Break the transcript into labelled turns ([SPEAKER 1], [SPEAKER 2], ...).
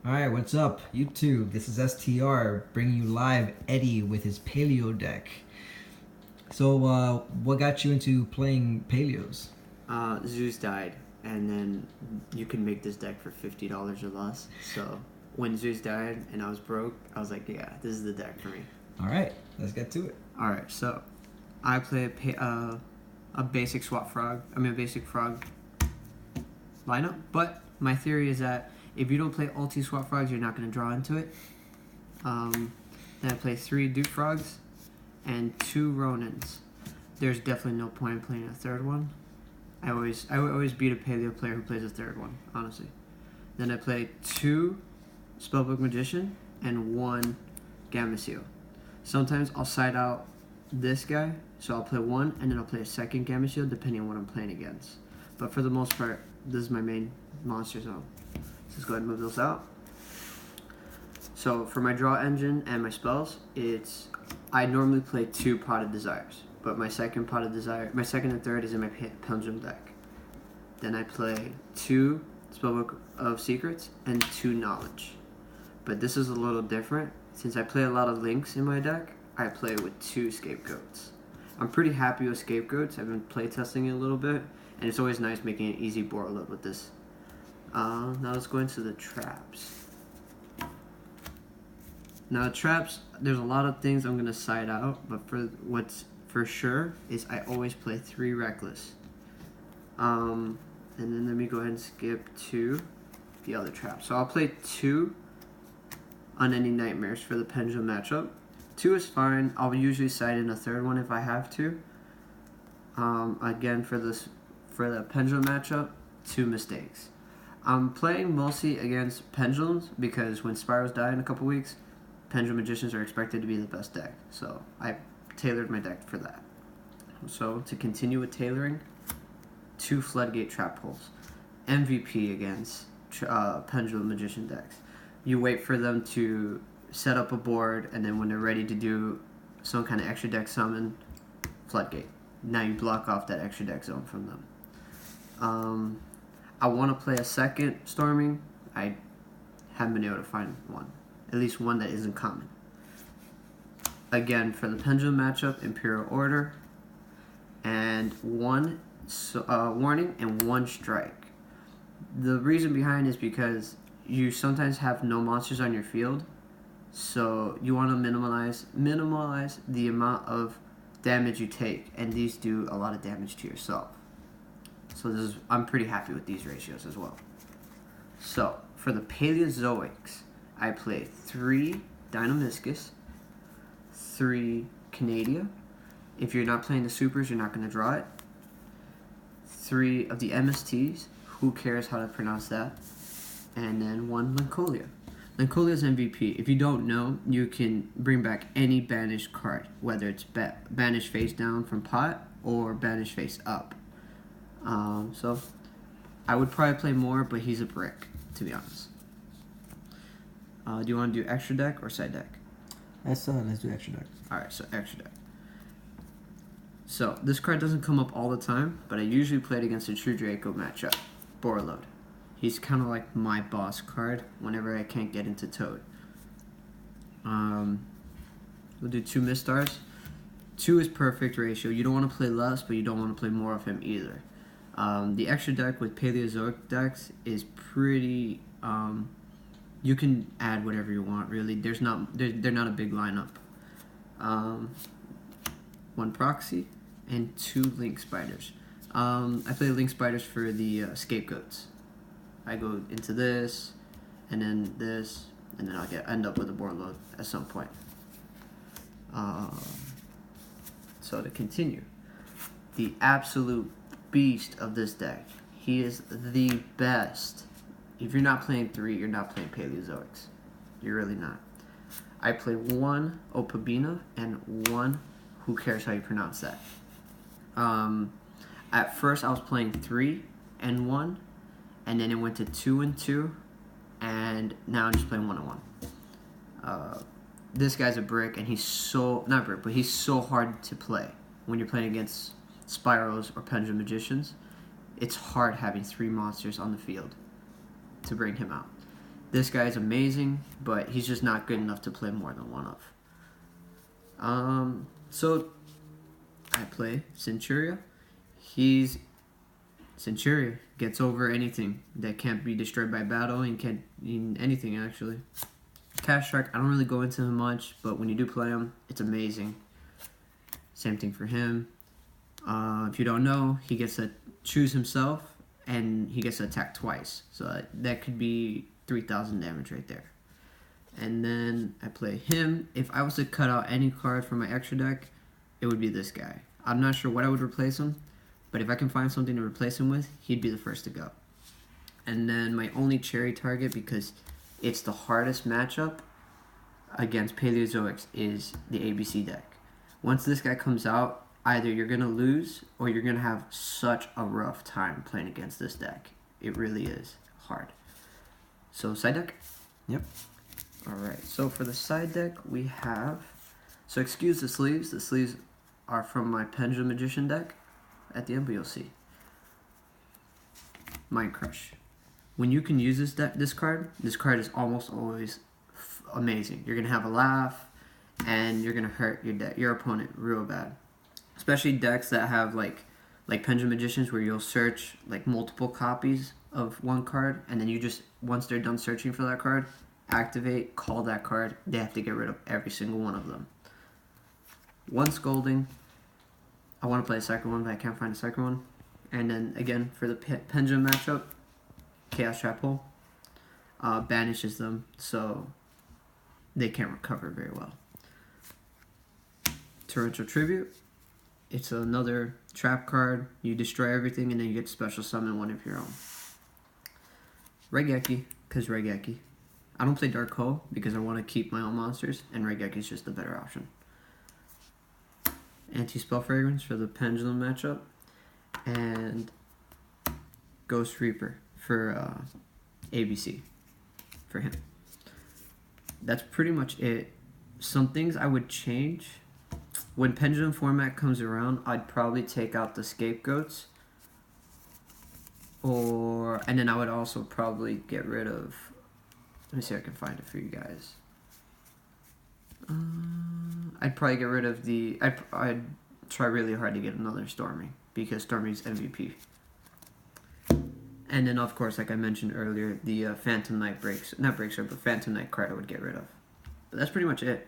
[SPEAKER 1] Alright, what's up, YouTube? This is STR bringing you live Eddie with his Paleo deck. So, what got you into playing Paleos?
[SPEAKER 2] Zeus died, and then you can make this deck for $50 or less. So when Zeus died and I was broke, I was like, yeah, this is the deck for me.
[SPEAKER 1] Alright, let's get to it.
[SPEAKER 2] Alright, so I play a basic swap frog. I mean, a basic frog lineup. But my theory is that if you don't play ulti swap frogs, you're not going to draw into it. Then I play 3 Duke frogs and 2 Ronins. There's definitely no point in playing a third one. I always beat a Paleo player who plays a third one, honestly. Then I play 2 Spellbook Magician and 1 Gamma Seal. Sometimes I'll side out this guy, so I'll play 1 and then I'll play a second Gamma Seal depending on what I'm playing against. But for the most part, this is my main monster zone. So let's go ahead and move those out. So for my draw engine and my spells, I normally play 2 Potted Desires. But my second and third is in my Pendulum deck. Then I play 2 Spellbook of Secrets and 2 Knowledge. But this is a little different. Since I play a lot of links in my deck, I play with 2 Scapegoats. I'm pretty happy with Scapegoats. I've been playtesting it a little bit, and it's always nice making an easy board load with this. Now let's go into the traps. Now traps, there's a lot of things I'm going to side out, but what's for sure is I always play 3 Reckless. And then let me go ahead and skip to the other trap. So I'll play 2 Unending Nightmares for the Pendulum matchup. 2 is fine. I'll usually side in a third one if I have to. Again, for the Pendulum matchup, 2 Mistakes. I'm playing mostly against Pendulums because when Spirals die in a couple weeks, Pendulum Magicians are expected to be the best deck. So I tailored my deck for that. So to continue with tailoring, 2 Floodgate Trap Holes. MVP against Pendulum Magician decks. You wait for them to set up a board, and then when they're ready to do some kind of extra deck summon, Floodgate. Now you block off that extra deck zone from them. I want to play a second Storming. I haven't been able to find one. At least one that isn't common. Again, for the Pendulum matchup, Imperial Order, and 1 Warning and 1 Strike. The reason behind is because you sometimes have no monsters on your field, so you want to minimize the amount of damage you take, and these do a lot of damage to yourself. So I'm pretty happy with these ratios as well. So for the Paleozoics, I play 3 Deinamiscus, 3 Canadia. If you're not playing the supers, you're not going to draw it. 3 of the MSTs. Who cares how to pronounce that? And then 1 Lancolia. Lancolia's MVP. If you don't know, you can bring back any banished card, whether it's banished face down from pot or banished face up. So I would probably play more, but he's a brick, to be honest. Do you want to do extra deck or side deck?
[SPEAKER 1] Let's do extra deck.
[SPEAKER 2] Alright, so extra deck. So this card doesn't come up all the time, but I usually play it against a True Draco matchup. Borload. He's kind of like my boss card whenever I can't get into Toad. We'll do 2 Mistars. 2 is perfect ratio. You don't want to play less, but you don't want to play more of him either. The extra deck with Paleozoic decks is pretty... you can add whatever you want, really. They're not a big lineup. 1 Proxy and 2 Link Spiders. I play Link Spiders for the Scapegoats. I go into this, and then this, and then I'll end up with a board load at some point. So to continue, the absolute beast of this deck. He is the best. If you're not playing 3, you're not playing Paleozoics. You're really not. I play 1 Opabina and 1, who cares how you pronounce that. At first I was playing 3 and 1, and then it went to 2 and 2, and now I'm just playing 1 and 1. This guy's a brick, and he's so hard to play when you're playing against Spirals or Pendulum Magicians. It's hard having 3 monsters on the field to bring him out. This guy is amazing, but he's just not good enough to play more than one of. So I play Centuria. Centuria gets over anything that can't be destroyed by battle and can't in anything actually. Cash Shark, I don't really go into him much, but when you do play him, it's amazing. Same thing for him. If you don't know, he gets to choose himself, and he gets to attack twice. So that could be 3,000 damage right there. And then I play him. If I was to cut out any card from my extra deck, it would be this guy. I'm not sure what I would replace him, but if I can find something to replace him with, he'd be the first to go. And then my only cherry target, because it's the hardest matchup against Paleozoics, is the ABC deck. Once this guy comes out, either you're going to lose or you're going to have such a rough time playing against this deck. It really is hard. So side deck?
[SPEAKER 1] Yep.
[SPEAKER 2] Alright, so for the side deck we have... So excuse the sleeves. The sleeves are from my Pendulum Magician deck at the end, but you'll see. Mind Crush. When you can use this card is almost always amazing. You're going to have a laugh, and you're going to hurt your opponent real bad. Especially decks that have like Pendulum Magicians, where you'll search like multiple copies of one card, and then you just, once they're done searching for that card, activate, call that card. They have to get rid of every single one of them. One Scolding. I want to play a second one, but I can't find a second one. And then again, for the Pendulum matchup, Chaos Trap Hole banishes them, so they can't recover very well. Torrential Tribute. It's another trap card. You destroy everything, and then you get to special summon one of your own. Regeki, because Regeki. I don't play Dark Hole because I want to keep my own monsters, and Regeki is just the better option. Anti-Spell Fragrance for the Pendulum matchup, and Ghost Reaper for ABC for him. That's pretty much it. Some things I would change. When Pendulum format comes around, I'd probably take out the Scapegoats. And then I would also probably get rid of... Let me see if I can find it for you guys. I'd probably get rid of the... I'd try really hard to get another Stormy, because Stormy's MVP. And then, of course, like I mentioned earlier, the Phantom Knight but Phantom Knight card I would get rid of. But that's pretty much it.